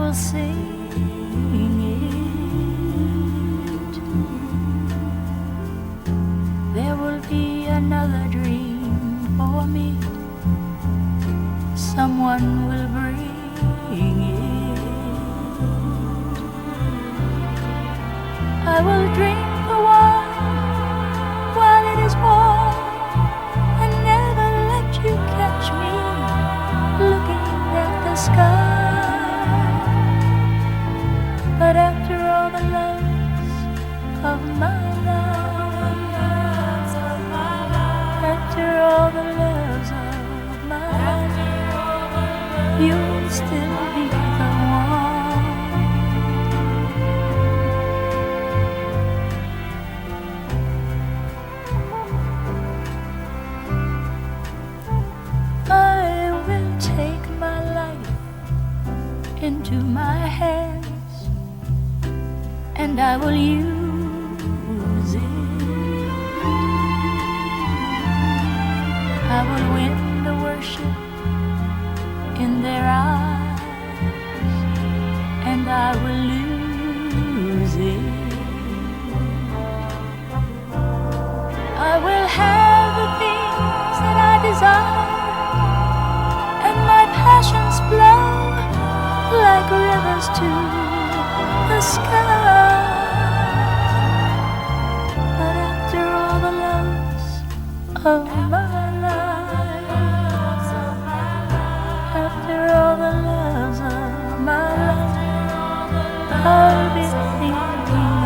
will sing it. There will be another dream for me. Someone will bring it. I will drink the wine while it is warm and never let you catch me looking at the sky. But after all the loves of my life, after all the loves of my life, you'll still be the one. I will take my life into my hands, and I will use it. I will win the worship in their eyes, and I will lose it. I will have the things that I desire, and my passions flow like rivers to the sky. But after all the loves of my life, after all the loves of my life, I'll be thinking